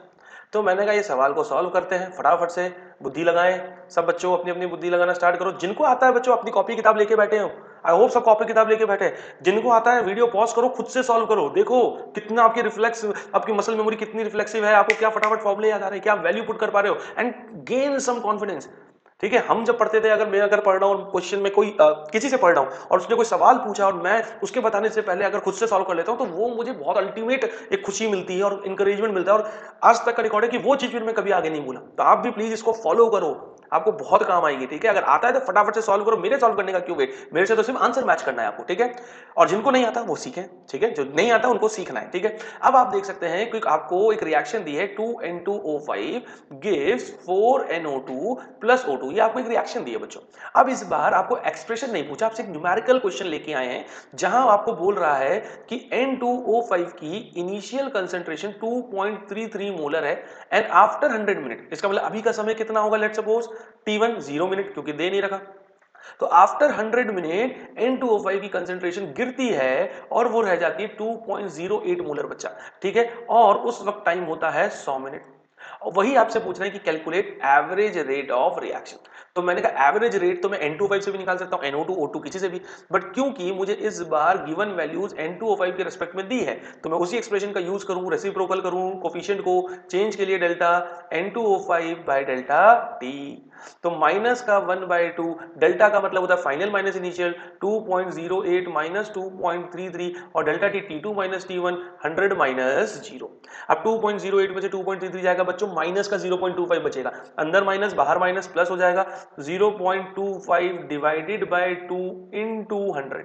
तो मैंने कहा ये सवाल को सॉल्व करते हैं, फटाफट से बुद्धि लगाएं। सब बच्चों अपनी अपनी बुद्धि लगाना स्टार्ट करो। जिनको आता है बच्चों अपनी कॉपी किताब लेके बैठे हो, आई होप सब कॉपी किताब लेके बैठे हैं। जिनको आता है वीडियो पॉज करो, खुद से सॉल्व करो, देखो कितना आपकी रिफ्लेक्स, आपकी मसल मेमोरी कितनी रिफ्लेक्सिव है, आपको क्या फटाफट फॉर्मूले याद आ रहे हैं, क्या वैल्यू पुट कर पा रहे हो, एंड गेन सम कॉन्फिडेंस। ठीक है, हम जब पढ़ते थे, अगर मैं अगर पढ़ रहा हूँ क्वेश्चन में कोई किसी से पढ़ रहा हूँ और उसने कोई सवाल पूछा और मैं उसके बताने से पहले अगर खुद से सॉल्व कर लेता हूँ तो वो मुझे बहुत अल्टीमेट एक खुशी मिलती है और इंकरेजमेंट मिलता है, और आज तक का रिकॉर्ड है कि वो चीज फिर मैं कभी आगे नहीं भूला। तो आप भी प्लीज इसको फॉलो करो, आपको बहुत काम आएगी। ठीक है, अगर आता है तो फटाफट से सॉल्व करो, मेरे सॉल्व करने का क्यों वेट, मेरे से तो सिर्फ आंसर मैच करना है आपको। ठीक है, और जिनको नहीं आता वो सीखें। ठीक है, जो नहीं आता उनको सीखना है। ठीक है, अब आप देख सकते हैं कि आपको एक रिएक्शन दी है 2N2O5 gives 4NO2 plus O2, ये आपको एक रिएक्शन दी है बच्चों। अब इस बार आपको एक्सप्रेशन नहीं पूछा, आपसे एक न्यूमेरिकल क्वेश्चन लेके आए हैं जहां आपको बोल रहा है कि N2O5 की इनिशियल कंसेंट्रेशन 2.33 मोलर है एंड आफ्टर 100 मिनट, इसका मतलब अभी का समय कितना होगा? लेट्स सपोज T1 0 मिनट, क्योंकि दे नहीं रखा। तो आफ्टर 100 मिनट N2O5 की कंसेंट्रेशन गिरती है और वो रह जाती है 2.08 मोलर बच्चा। ठीक है, और उस वक्त टाइम होता है 100 मिनट। और वही आपसे पूछ रहे हैं कि calculate average rate of reaction. तो मैंने कहा एवरेज रेट तो मैं N2O5 से भी निकाल सकता हूं, NO2 O2 किसी से भी, बट क्योंकि मुझे इस बार गिवन वैल्यूज N2O5 के रेस्पेक्ट में दी है तो मैं उसी एक्सप्रेशन का यूज करूं, रेसिप्रोकल करूं, कोफिशिएंट को चेंज के लिए delta N2O5 by delta T। तो माइनस का 1/2, डेल्टा का मतलब होता है फाइनल माइनस इनिशियल, 2.08 माइनस 2.33 और delta T T2 minus T1 100 minus 0। अब 2.08 में से 2.33 जाएगा बच्चों, माइनस का 0.25 बचेगा, अंदर माइनस बाहर माइनस प्लस हो जाएगा, 0.25 डिवाइडेड बाय 2 इनटू 100।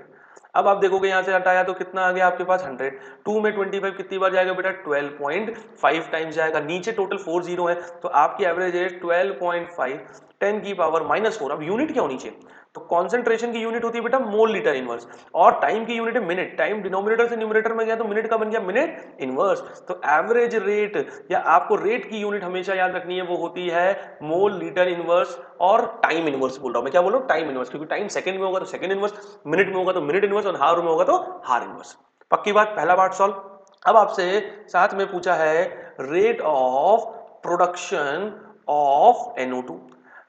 अब आप देखोगे यहां से हटाया तो कितना आ गया आपके पास 100, 2 में 25 कितनी बार जाएगा बेटा? 12.5 टाइम्स जाएगा। नीचे टोटल 4 जीरो है तो आपकी एवरेज है 12.5 10 की पावर -4। अब यूनिट क्या होनी चाहिए? तो कॉन्सेंट्रेशन की यूनिट होती है बेटा मोल लीटर इनवर्स, और टाइम की यूनिट है मिनट। टाइम डिनोमिनेटर से न्यूमरेटर में गया तो मिनट का बन गया मिनट इनवर्स। तो एवरेज रेट या आपको रेट की यूनिट हमेशा याद रखनी है, वो होती है मोल लीटर इनवर्स और टाइम इनवर्स बोल रहा हूं मैं। क्या बोल रहा हूं? टाइम इनवर्स, क्योंकि टाइम सेकंड में होगा तो सेकंड इनवर्स, मिनट में होगा तो मिनट इनवर्स, और हार में होगा तो हार इनवर्स। पक्की बात, पहला पार्ट सॉल्व। अब आपसे साथ में पूछा है rate of production of NO2।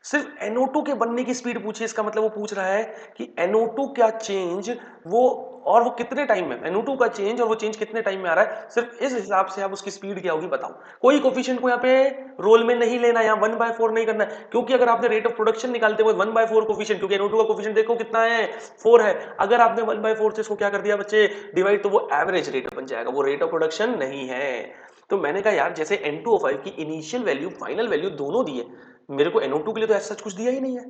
सिर्फ NO2 के बनने की स्पीड पूछी, इसका मतलब वो पूछ रहा है कि NO2 क्या चेंज वो, और वो कितने टाइम में, NO2 का चेंज और वो चेंज कितने टाइम में आ रहा है, सिर्फ इस हिसाब से आप उसकी स्पीड क्या होगी बताओ। कोई कोफिशिएंट को यहाँ पे रोल में नहीं लेना, यहाँ 1/4 नहीं करना है, क्योंकि अगर आपने रेट ऑफ प्रोडक्शन निकालते हुए 1/4 कोफिशिएंट, क्योंकि NO2 का कोफिशिएंट देखो कितना है 4 है, अगर आपने 1/4 से इसको क्या कर दिया बच्चे डिवाइड, तो वो एवरेज रेट बन जाएगा, वो रेट ऑफ प्रोडक्शन नहीं है। तो मैंने कहा यार जैसे N2O5 की इनिशियल वैल्यू फाइनल वैल्यू दोनों दिए, मेरे को NO2 के लिए तो ऐसा कुछ दिया ही नहीं है,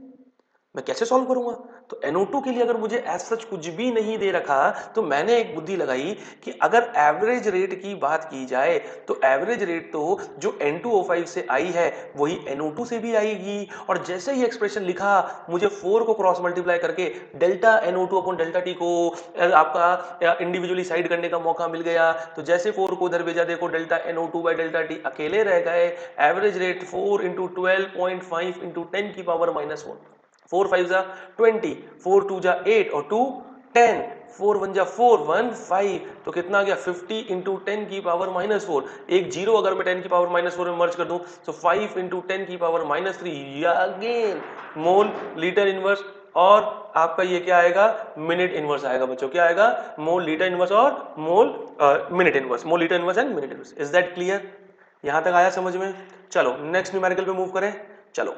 मैं कैसे सॉल्व करूंगा? तो NO2 के लिए अगर मुझे एज सच कुछ भी नहीं दे रखा, तो मैंने एक बुद्धि लगाई कि अगर एवरेज रेट की बात की जाए तो एवरेज रेट तो जो N2O5 से आई है वही NO2 से भी आएगी, और जैसे ही एक्सप्रेशन लिखा मुझे 4 को क्रॉस मल्टीप्लाई करके delta NO2 upon delta T को आपका इंडिविजुअली साइड करने का मौका मिल गया। तो जैसे 4 को उधर भेजा, देखो delta NO2 by delta T अकेले रह गए। एवरेज रेट 4 इंटू 12.5 इंटू 10 की पावर -4, 4 5 जा 20, 4 2 जा 8 और 2 10, 4 1 जा 4 1 5, तो कितना आ गया 50 इंटू 10 की पावर -4। एक जीरो अगर मैं 10 की पावर -4 में मर्ज कर दूं तो 5 इंटू 10 की पावर -3 अगेन मोल लीटर इनवर्स, और आपका ये क्या आएगा मिनट इनवर्स आएगा बच्चों। क्या आएगा? मोल लीटर इनवर्स और mole minute inverse, mole litre inverse and minute inverse. Is that clear? यहां तक आया समझ में? चलो नेक्स्ट न्यूमेरिकल पे मूव करें। चलो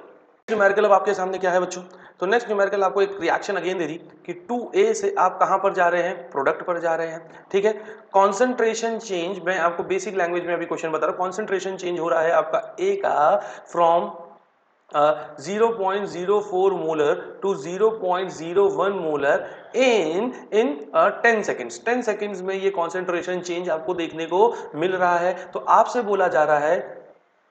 न्यूमेरिकल अब आपके सामने क्या है बच्चों? तो नेक्स्ट न्यूमेरिकल आपको एक रिएक्शन अगेन दे दी कि 2A से आप कहां पर जा रहे हैं? प्रोडक्ट पर जा रहे हैं, ठीक है। कॉन्सेंट्रेशन चेंज, मैं आपको बेसिक लैंग्वेज में अभी क्वेश्चन बता रहा हूं। कॉन्सेंट्रेशन चेंज हो रहा है आपका A का from 0.04 molar to 0.01 molar in 10 seconds. 10 seconds में ये कॉन्सेंट्रेशन चेंज आपको देखने को मिल रहा है। तो आपसे बोला जा रहा है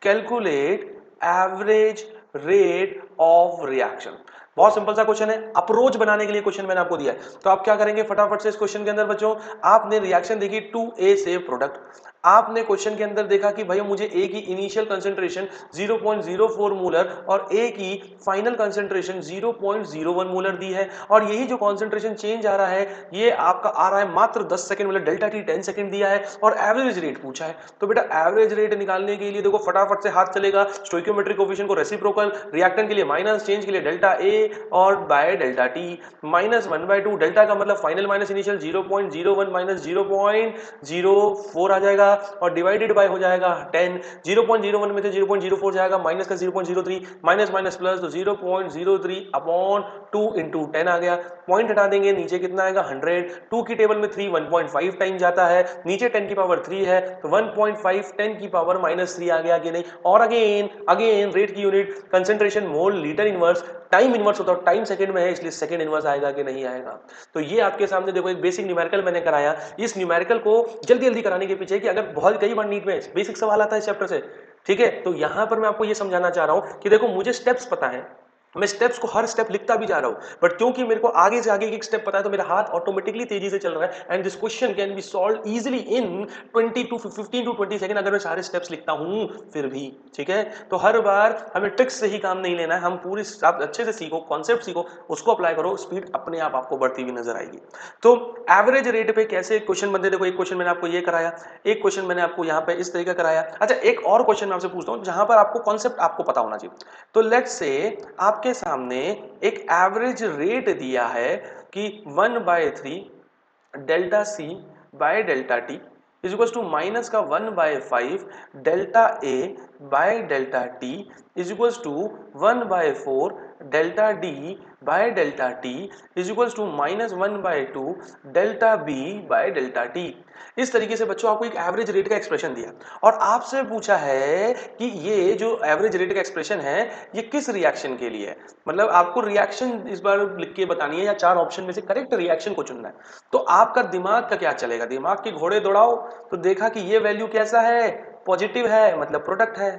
calculate average rate of reaction. बहुत सिंपल सा क्वेश्चन है, अप्रोच बनाने के लिए क्वेश्चन मैंने आपको दिया है। तो आप क्या करेंगे फटाफट से इस क्वेश्चन के अंदर बच्चों, आपने रिएक्शन देखी 2A से प्रोडक्ट, आपने क्वेश्चन के अंदर देखा कि भाई मुझे A की इनिशियल कंसेंट्रेशन 0.04 मोलर और A की फाइनल कंसेंट्रेशन 0.01 मोलर दी है, और यही जो कंसेंट्रेशन चेंज आ रहा है ये आपका आ रहा है मात्र 10 सेकंड, मतलब डेल्टा टी 10 सेकंड दिया है, और एवरेज रेट पूछा है। तो बेटा एवरेज रेट निकालने के लिए देखो फटाफट से हाथ चलेगा, स्टोइकियोमेट्रिक कोएफिशिएंट को रेसिप्रोकल, रिएक्टेंट के लिए माइनस, चेंज के लिए डेल्टा A और बाय डेल्टा टी, -1/2 डेल्टा का मतलब फाइनल माइनस इनिशियल 0.01 माइनस 0.04 आ जाएगा, और डिवाइडेड बाय हो जाएगा 10, 0.01 में से 0.04 जाएगा, माइनस का 0.03, माइनस माइनस प्लस, तो 0.03 अपॉन 2 इंटू 10 आ गया। पॉइंट हटा देंगे, नीचे कितना आएगा 100, 2 की टेबल में 3 1.5 टाइम जाता है, नीचे 10 की पावर 3 है, तो 1.5 10 की पावर -3 आ गया कि नहीं। और अगेन रेट की यूनिट कंसेंट्रेशन मोल लीटर इनवर्स, टाइम इनवर्स होता है, टाइम सेकंड में है इसलिए सेकंड इनवर्स आएगा कि नहीं आएगा। तो ये आपके सामने देखो एक बेसिक न्यूमेरिकल मैंने कराया। इस न्यूमेरिकल को जल्दी जल्दी कराने के पीछे कि अगर बहुत कई बार नीट में बेसिक सवाल आता है इस चैप्टर से, ठीक है, तो यहां पर मैं आपको ये समझाना चाह रहा हूं कि देखो मुझे स्टेप्स पता है, मैं स्टेप्स को हर स्टेप लिखता भी जा रहा हूं, बट क्योंकि मेरे को आगे से आगे एक स्टेप पता है तो मेरा हाथ ऑटोमेटिकली तेजी से चल रहा है, and this question can be solve easily in 20 to 15 to 20 second अगर मैं सारे स्टेप्स लिखता हूं फिर भी, ठीक है। तो हर बार हमें ट्रिक्स से ही काम नहीं लेना है, हम पूरी आप अच्छे से सीखो, कॉन्सेप्ट सीखो, उसको अप्लाई करो, स्पीड अपने आप आपको बढ़ती हुई नजर आएगी। तो एवरेज रेट पे कैसे क्वेश्चन बनते, देखो एक क्वेश्चन मैंने आपको ये कराया, एक क्वेश्चन मैंने आपको यहाँ पे इस तरीके कराया। अच्छा एक और क्वेश्चन मैं आपसे पूछता हूँ जहां पर आपको कॉन्सेप्ट आपको पता होना चाहिए। तो लेट्स से आपके सामने एक एवरेज रेट दिया है कि 1/3 delta C by delta T is equal to minus का 1/5 delta A by delta T is equal to 1/4 delta D by delta T is equal to -1/2 delta B by delta T. इस तरीके से बच्चों आपको एक एवरेज रेट का expression दिया, और आपसे पूछा है कि ये जो एवरेज रेट का एक्सप्रेशन है ये किस रिएक्शन के लिए है, मतलब आपको रिएक्शन इस बार लिख के बतानी है या 4 ऑप्शन में से करेक्ट रिएक्शन को चुनना है। तो आपका दिमाग का क्या चलेगा, दिमाग के घोड़े दौड़ाओ, तो देखा कि ये वैल्यू कैसा है, पॉजिटिव है मतलब प्रोडक्ट है,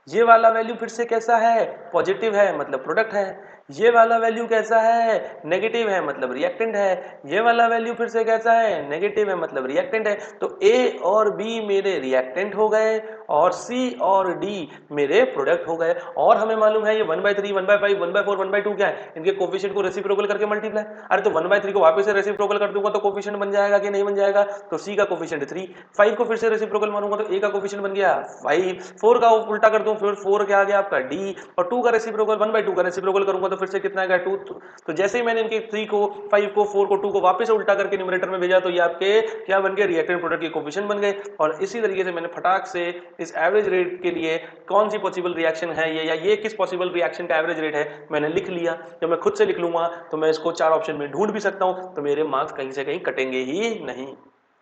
ये वाला वैल्यू फिर से कैसा है, पॉजिटिव है मतलब प्रोडक्ट है, ये वाला वैल्यू कैसा है, नेगेटिव है मतलब रिएक्टेंट है। ये वाला वैल्यू फिर से कैसा है, नेगेटिव है मतलब रिएक्टेंट है। तो ए और बी मेरे रिएक्टेंट हो गए और सी और डी मेरे प्रोडक्ट हो गए। और हमें मालूम है ये 1/3 1/5 1/4 1/2 क्या है, इनके कोफिशिएंट को रेसिप्रोकल करके मल्टीप्लाई। अरे तो 1/3 को वापस से रेसिप्रोकल कर दूंगा तो कोफिशिएंट बन जाएगा कि नहीं बन जाएगा, तो सी का कोफिशिएंट 3, 5 को फिर से रेसिप्रोकल मारूंगा तो ए का कोफिशिएंट बन गया 5, 4 का उल्टा कर दूं फिर 4 क्या आ गया आपका डी, और 2 का रेसिप्रोकल 1/2 का रेसिप्रोकल करूंगा तो फिर से कितना आएगा 2। तो जैसे ही मैंने इनके 3 को 5 को 4 को 2 को वापस से उल्टा करके न्यूमरेटर में भेजा तो ये आपके क्या बन गए, रिएक्टेंट प्रोडक्ट के कोफिशिएंट बन गए। और इसी तरीके से मैंने फटाक से इस एवरेज रेट के लिए कौन सी पॉसिबल रिएक्शन है ये, या ये किस पॉसिबल रिएक्शन का एवरेज रेट है मैंने लिख लिया। जब मैं खुद से लिख लूंगा तो मैं इसको 4 ऑप्शन में ढूंढ भी सकता हूं, तो मेरे मार्क्स कहीं से कहीं कटेंगे ही नहीं।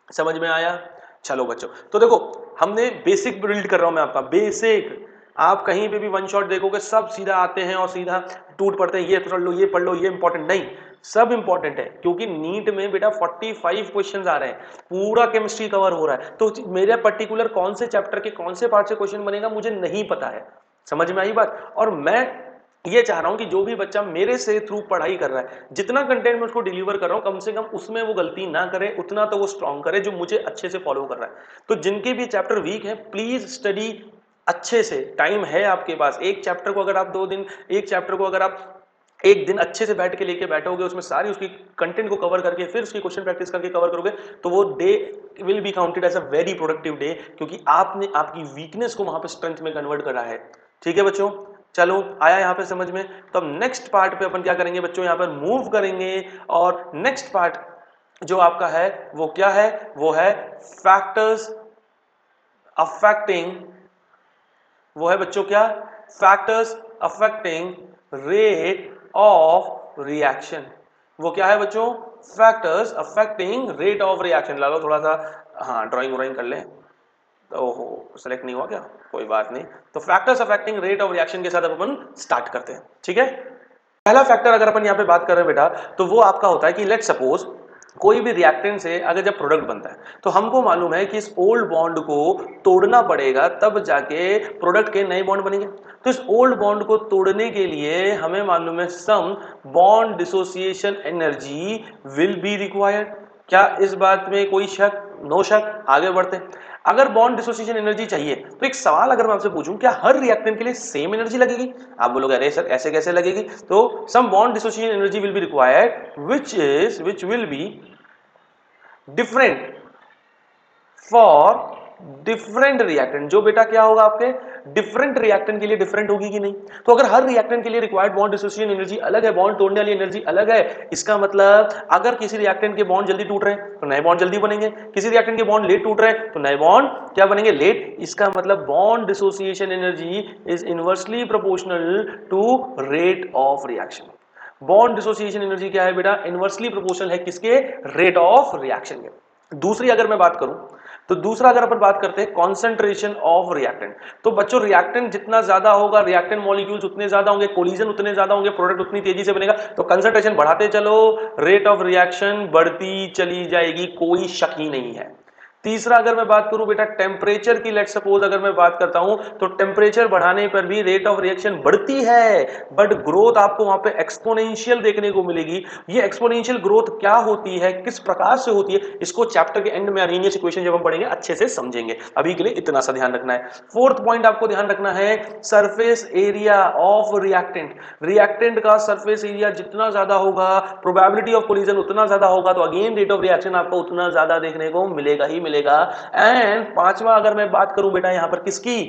समझ में आया? चलो बच्चों, तो देखो हमने बेसिक बिल्ड कर रहा हूं मैं आपका बेसिक। आप कहीं पे भी वन शॉट देखोगे सब सीधा आते हैं और सीधा टूट पड़ते हैं, ये पढ़ लो ये पढ़ लो ये इंपॉर्टेंट नहीं, सब इंपॉर्टेंट है क्योंकि नीट में बेटा 45 क्वेश्चंस आ रहे हैं, पूरा केमिस्ट्री कवर हो रहा है। तो मेरे पर्टिकुलर कौन से चैप्टर के कौन से पार्ट से क्वेश्चन बनेगा मुझे नहीं पता है। समझ में आई बात? और मैं ये चाह रहा हूं कि जो भी बच्चा मेरे से थ्रू पढ़ाई कर रहा है, जितना कंटेंट मैं उसको डिलीवर कर रहा हूं कम से कम उसमें वो गलती ना करे, उतना तो वो स्ट्रांग करे जो मुझे अच्छे से फॉलो कर रहा है। तो जिनके भी चैप्टर वीक है प्लीज स्टडी अच्छे से, टाइम है आपके पास। एक चैप्टर को अगर आप 2 दिन, एक चैप्टर को अगर आप एक दिन अच्छे से बैठ के लेके बैठोगे, उसमें सारी उसकी कंटेंट को कवर करके फिर उसकी क्वेश्चन प्रैक्टिस करके कवर करोगे, तो वो day will be counted as a very productive day, क्योंकि आपने आपकी वीकनेस को वहां पे स्ट्रेंथ में कन्वर्ट करा है। ठीक है बच्चों, चलो आया यहां पे समझ में। तो अब नेक्स्ट पार्ट पे अपन क्या करेंगे बच्चों, यहां पर मूव करेंगे। और नेक्स्ट पार्ट जो आपका है वो क्या है, वो है फैक्टर्स अफेक्टिंग, वो है बच्चों क्या, factors affecting rate of reaction. वो क्या है बच्चों, factors affecting rate of reaction. ला लो थोड़ा सा, हाँ ड्राइंग व्राइंग कर ले। ओहो सेलेक्ट नहीं हुआ क्या, कोई बात नहीं। तो factors affecting rate of reaction के साथ अब अपन स्टार्ट करते हैं। ठीक है, पहला फैक्टर अगर अपन यहाँ पे बात कर रहे हैं बेटा, तो वो आपका होता है कि लेट सपोज कोई भी रिएक्टेंट से अगर जब प्रोडक्ट बनता है तो हमको मालूम है कि इस ओल्ड बॉन्ड को तोड़ना पड़ेगा तब जाके प्रोडक्ट के नए बॉन्ड बनेंगे। तो इस ओल्ड बॉन्ड को तोड़ने के लिए हमें मालूम है some bond dissociation energy will be required. क्या इस बात में कोई शक? नो शक। आगे बढ़ते हैं। अगर बॉन्ड डिसोसिएशन एनर्जी चाहिए तो एक सवाल अगर मैं आपसे पूछूं, क्या हर रिएक्टेंट के लिए सेम एनर्जी लगेगी? आप बोलोगे अरे सर ऐसे कैसे लगेगी? तो some bond dissociation energy will be required which will be different for different reactant. जो बेटा क्या होगा आपके डिफरेंट रिएक्टेंट के लिए डिफरेंट होगी कि नहीं? तो अगर हर रिएक्टेंट के लिए रिक्वायर्ड बॉन्ड डिसोसिएशन एनर्जी अलग है, बॉन्ड तोड़ने वाली एनर्जी अलग है, इसका मतलब अगर किसी रिएक्टेंट के बॉन्ड जल्दी टूट रहे हैं तो नए बॉन्ड जल्दी बनेंगे, किसी रिएक्टेंट के बॉन्ड लेट टूट रहे हैं तो नए बॉन्ड क्या बनेंगे, लेट। इसका मतलब bond dissociation energy is inversely proportional to rate of reaction. Bond dissociation energy क्या है बेटा, इनवर्सली प्रोपोर्शनल है किसके, रेट ऑफ रिएक्शन के। दूसरी अगर मैं बात करूं तो दूसरा अगर अपन बात करते हैं कॉन्सेंट्रेशन ऑफ रिएक्टेंट, तो बच्चों रिएक्टेंट जितना ज्यादा होगा, रिएक्टेंट मॉलिक्यूल्स उतने ज्यादा होंगे, कोलिजन उतने ज्यादा होंगे, प्रोडक्ट उतनी तेजी से बनेगा। तो कंसंट्रेशन बढ़ाते चलो, रेट ऑफ रिएक्शन बढ़ती चली जाएगी, कोई शक ही नहीं है। तीसरा अगर मैं बात करूं बेटा टेम्परेचर की, लेट सपोज अगर मैं बात करता हूं तो टेम्परेचर बढ़ाने पर भी रेट ऑफ रिएक्शन बढ़ती है, बट ग्रोथ आपको वहां पे एक्सपोनेंशियल देखने को मिलेगी। ये एक्सपोनेंशियल ग्रोथ क्या होती है, किस प्रकार से होती है, इसको चैप्टर के एंड में अरेनियस इक्वेशन जब हम पढ़ेंगे अच्छे से समझेंगे। अभी के लिए इतना सा ध्यान रखना है। फोर्थ पॉइंट आपको ध्यान रखना है surface area of reactant. Reactant का सरफेस एरिया जितना ज्यादा होगा, प्रोबेबिलिटी ऑफ कोलिजन उतना ज्यादा होगा, तो अगेन रेट ऑफ रिएक्शन आपको उतना ज्यादा देखने को मिलेगा ही मिलेगा। एंड पांचवा अगर मैं बात करूं बेटा यहां पर किसकी,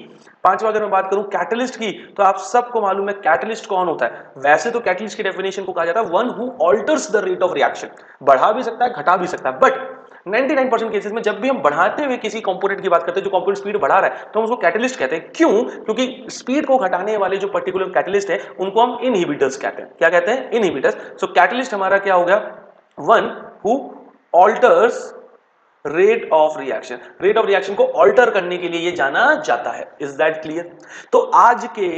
पांचवा अगर मैं बात करूं कैटलिस्ट की, तो आप सबको मालूम है कैटलिस्ट कौन होता है। वैसे तो कैटलिस्ट की डेफिनेशन को कहा जाता है one who alters the rate of reaction, बढ़ा भी सकता है घटा भी सकता है, बट 99% केसेस में जब भी हम बढ़ाते हुए किसी कंपोनेंट की बात करते हैं, जो कंपोनेंट स्पीड बढ़ा रहा है, तो हम उसको कैटलिस्ट कहते हैं। क्यों? क्योंकि स्पीड को घटाने वाले जो पर्टिकुलर कैटलिस्ट है उनको हम इनहिबिटर्स कहते हैं। क्या कहते हैं? इनहिबिटर्स। सो कैटलिस्ट हमारा क्या हो गया, one who alters rate of reaction, rate of reaction को ऑल्टर करने के लिए ये जाना जाता है। Is that clear? तो आज के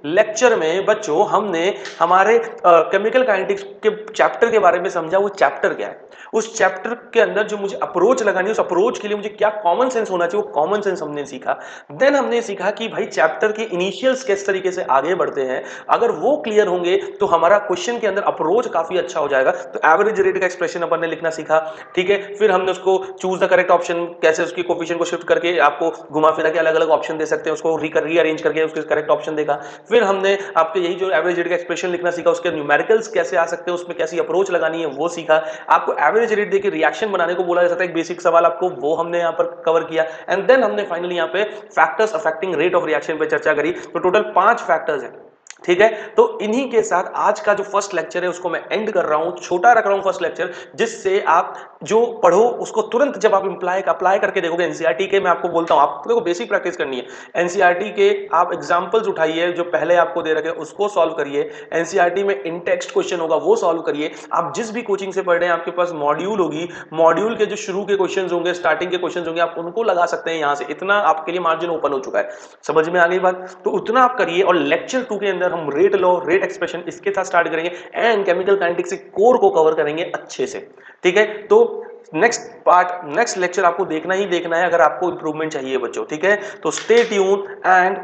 लेक्चर में बच्चों हमने हमारे केमिकल काइनेटिक्स के चैप्टर के बारे में समझा। वो चैप्टर क्या है, उस चैप्टर के अंदर जो मुझे अप्रोच लगानी है, उस अप्रोच के लिए मुझे क्या कॉमन सेंस होना चाहिए, वो कॉमन सेंस हमने सीखा। देन हमने सीखा कि भाई चैप्टर के इनिशियल्स किस तरीके से आगे बढ़ते हैं, अगर वो क्लियर होंगे तो हमारा क्वेश्चन के अंदर अप्रोच काफी अच्छा हो जाएगा। तो एवरेज रेट का एक्सप्रेशन अपन ने लिखना सीखा, ठीक है। फिर हमने उसको चूज द करेक्ट ऑप्शन, कैसे उसकी कोफिशिएंट को शिफ्ट करके आपको घुमा फिरा के अलग अलग ऑप्शन दे सकते हैं, उसको रीअरेंज करके उसके करेक्ट ऑप्शन देखा। फिर हमने आपके यही जो एवरेज रेट का एक्सप्रेशन लिखना सीखा, उसके न्यूमेरिकल्स कैसे आ सकते हैं, उसमें कैसी अप्रोच लगानी है वो सीखा। आपको एवरेज रेट देके रिएक्शन बनाने को बोला जा सकता है, एक बेसिक सवाल आपको, वो हमने यहाँ पर कवर किया। एंड देन हमने फाइनली यहाँ पे factors affecting rate of reaction पे चर्चा करी। तो टोटल 5 फैक्टर्स हैं, ठीक है। तो इन्हीं के साथ आज का जो फर्स्ट लेक्चर है उसको मैं एंड कर रहा हूं, छोटा रख रहा हूं फर्स्ट लेक्चर, जिससे आप जो पढ़ो उसको तुरंत जब आप अप्लाई करके देखोगे। एनसीईआरटी के मैं आपको बोलता हूं, आपको देखो बेसिक प्रैक्टिस करनी है। एनसीईआरटी के आप एग्जांपल्स उठाइए जो पहले आपको दे रखे उसको सॉल्व करिए। एनसीईआरटी में इन टेक्स्ट क्वेश्चन होगा वो सॉल्व करिए। आप जिस भी कोचिंग से पढ़ रहे हैं आपके पास मॉड्यूल होगी, मॉड्यूल के जो शुरू के क्वेश्चन होंगे, स्टार्टिंग के क्वेश्चन होंगे, आप उनको लगा सकते हैं यहां से। इतना आपके लिए मार्जिन ओपन हो चुका है। समझ में आ गई बात? तो उतना आप करिए। और लेक्चर 2 के अंदर हम रेट लॉ, रेट एक्सप्रेशन इसके साथ स्टार्ट करेंगे एंड केमिकल काइनेटिक्स के कोर को कवर करेंगे अच्छे से, ठीक है। तो नेक्स्ट पार्ट, नेक्स्ट लेक्चर आपको देखना ही देखना है अगर आपको इंप्रूवमेंट चाहिए बच्चों, ठीक है। तो स्टे ट्यून एंड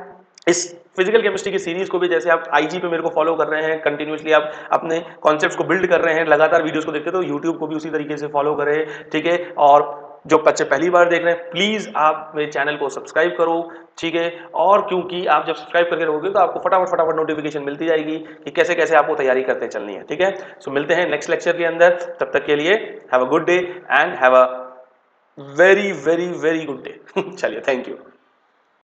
इस फिजिकल केमिस्ट्री की सीरीज को भी, जैसे आप आईजी पे मेरे को फॉलो कर रहे हैं कंटिन्यूअसली, आप अपने कॉन्सेप्ट्स को बिल्ड कर रहे हैं, लगातार वीडियोस को देखते, तो यूट्यूब को भी उसी तरीके से फॉलो करें, ठीक है। और जो बच्चे पहली बार देख रहे हैं प्लीज आप मेरे चैनल को सब्सक्राइब करो, ठीक है। और क्योंकि आप जब सब्सक्राइब करके रहोगे तो आपको फटाफट नोटिफिकेशन मिलती जाएगी कि कैसे कैसे आपको तैयारी करते चलनी है, ठीक है। सो मिलते हैं नेक्स्ट लेक्चर के अंदर, तब तक के लिए have a good day and have a very very very good day. चलिए, थैंक यू।